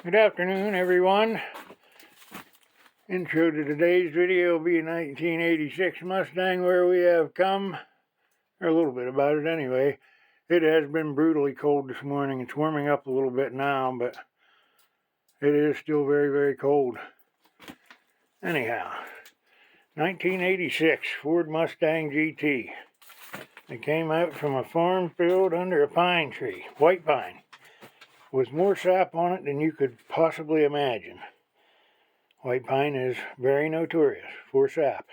Good afternoon, everyone. Intro to today's video will be a 1986 Mustang, where we have come, or a little bit about it anyway. It has been brutally cold this morning. It's warming up a little bit now, but it is still very, very cold. Anyhow, 1986 Ford Mustang GT. It came out from a farm field under a pine tree, white pine, with more sap on it than you could possibly imagine. White pine is very notorious for sap.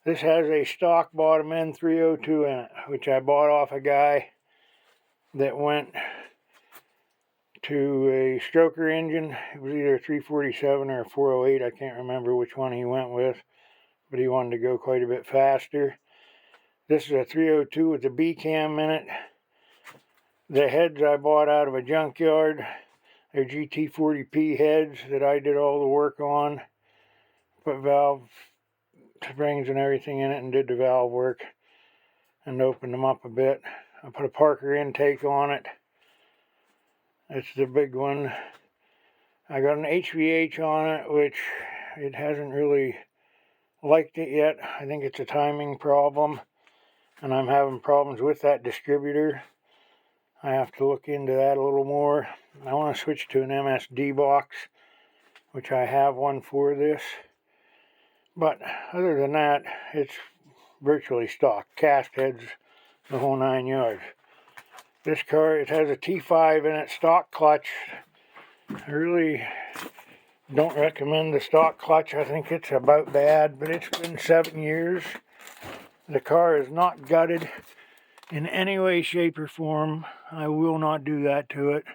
This has a stock bottom end 302 in it, which I bought off a guy that went to a stroker engine. It was either a 347 or a 408. I can't remember which one he went with, but he wanted to go quite a bit faster. This is a 302 with a B cam in it. The heads I bought out of a junkyard. They're GT40P heads that I did all the work on. Put valve springs and everything in it and did the valve work and opened them up a bit. I put a Parker intake on it. It's the big one. I got an HVH on it, which it hasn't really liked it yet. I think it's a timing problem, and I'm having problems with that distributor. I have to look into that a little more. I want to switch to an MSD box, which I have one for this. But other than that, it's virtually stock. Cast heads, the whole 9 yards. This car, it has a T5 in it, stock clutch. I really don't recommend the stock clutch. I think it's about bad, but it's been 7 years. The car is not gutted in any way, shape, or form. I will not do that to it.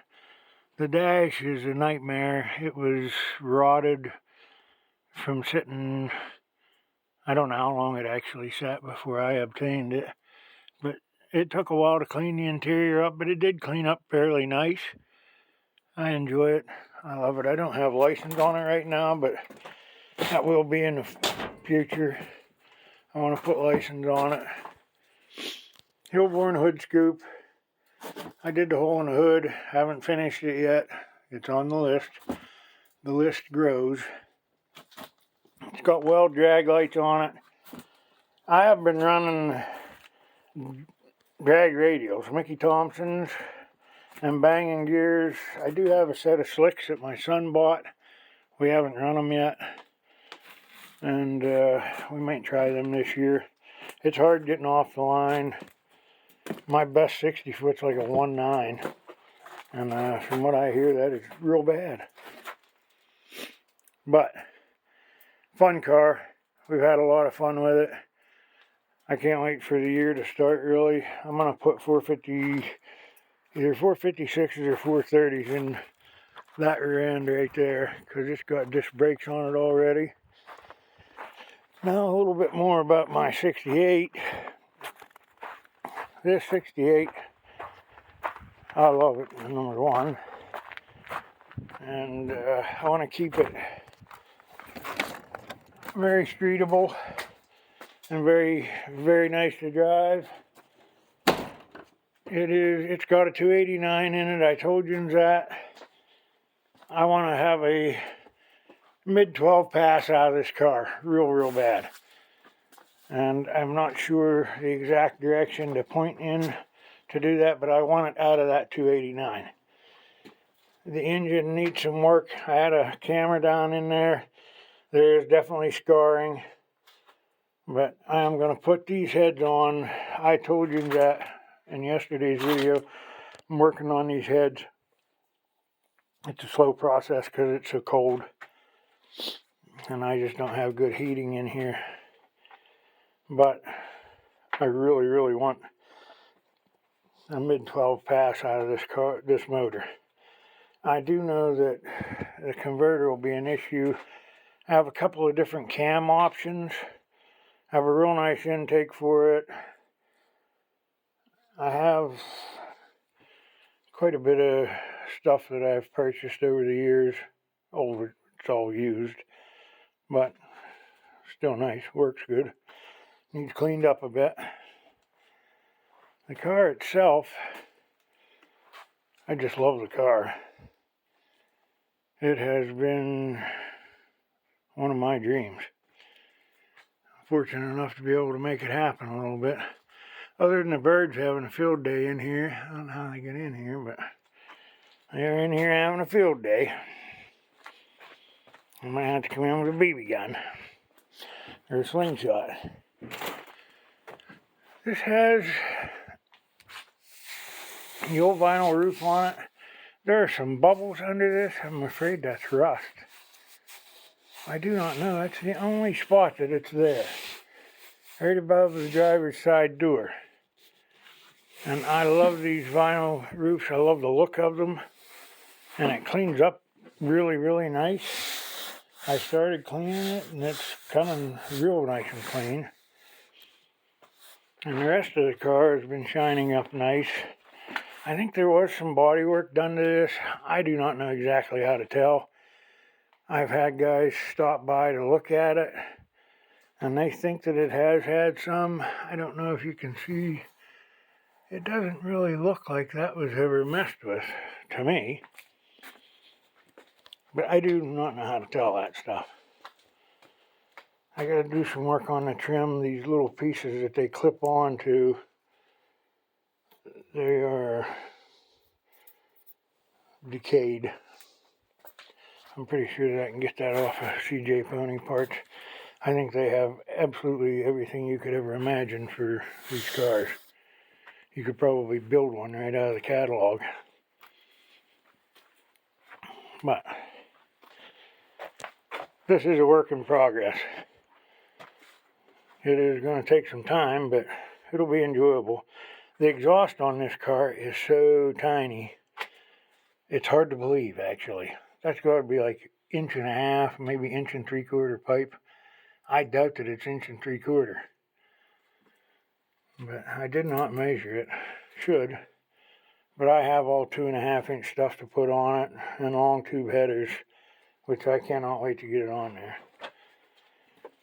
The dash is a nightmare. It was rotted from sitting, I don't know how long it actually sat before I obtained it, but it took a while to clean the interior up, but it did clean up fairly nice. I enjoy it. I love it. I don't have license on it right now, but that will be in the future. I want to put license on it. Hillborn hood scoop. I did the hole in the hood. Haven't finished it yet. It's on the list. The list grows. It's got well drag lights on it. I have been running drag radials, Mickey Thompson's, and banging gears. I do have a set of slicks that my son bought. We haven't run them yet, and we might try them this year. It's hard getting off the line. My best 60 foot's like a 1.9, and from what I hear, that is real bad. But fun car. We've had a lot of fun with it. I can't wait for the year to start, really. I'm going to put 450, either 456s or 430s in that rear end right there, because it's got disc brakes on it already. Now a little bit more about my 68. This 68, I love it, number one. And I want to keep it very streetable and very, very nice to drive. It's got a 289 in it. I told you that. I want to have a mid-12 pass out of this car, real bad. And I'm not sure the exact direction to point in to do that, but I want it out of that 289. The engine needs some work. I had a camera down in there. There's definitely scarring, but I am going to put these heads on. I told you that in yesterday's video. I'm working on these heads. It's a slow process because it's so cold, and I just don't have good heating in here. But I really want a mid-12 pass out of this car, this motor. I do know that the converter will be an issue. I have a couple of different cam options. I have a real nice intake for it. I have quite a bit of stuff that I've purchased over the years. It's all used, but still nice, works good. Needs cleaned up a bit. The car itself, I just love the car. It has been one of my dreams. Fortunate enough to be able to make it happen a little bit. Other than the birds having a field day in here. I don't know how they get in here, but they're in here having a field day. I might have to come in with a BB gun or a slingshot. This has the old vinyl roof on it. There are some bubbles under this. I'm afraid that's rust. I do not know. That's the only spot that it's there. Right above the driver's side door. And I love these vinyl roofs. I love the look of them. And it cleans up really, really nice. I started cleaning it and it's coming real nice and clean. And the rest of the car has been shining up nice. I think there was some body work done to this. I do not know exactly how to tell. I've had guys stop by to look at it, and they think that it has had some. I don't know if you can see. It doesn't really look like that was ever messed with, to me. But I do not know how to tell that stuff. I gotta do some work on the trim. These little pieces that they clip on to, they are decayed. I'm pretty sure that I can get that off of CJ Pony Parts. I think they have absolutely everything you could ever imagine for these cars. You could probably build one right out of the catalog. But this is a work in progress. It is going to take some time, but it'll be enjoyable. The exhaust on this car is so tiny. It's hard to believe, actually. That's got to be like 1.5 inches, maybe 1 3/4 pipe. I doubt that it's 1 3/4. But I did not measure it. Should. But I have all 2.5-inch stuff to put on it and long tube headers, which I cannot wait to get it on there.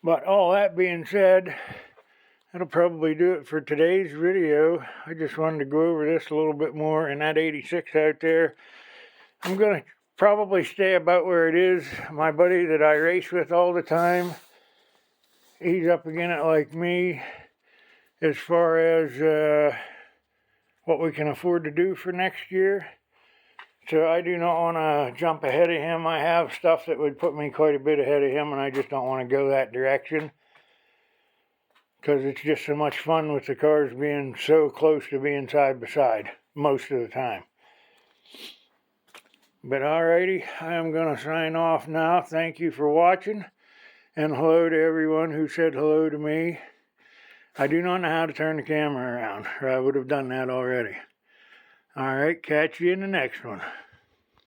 But all that being said, that'll probably do it for today's video. I just wanted to go over this a little bit more. And that 86 out there, I'm going to probably stay about where it is. My buddy that I race with all the time, he's up against it like me as far as what we can afford to do for next year. So I do not want to jump ahead of him. I have stuff that would put me quite a bit ahead of him, and I just don't want to go that direction. Because it's just so much fun with the cars being so close to being side by side most of the time. But alrighty, I am going to sign off now. Thank you for watching. And hello to everyone who said hello to me. I do not know how to turn the camera around, or I would have done that already. Alright, catch you in the next one.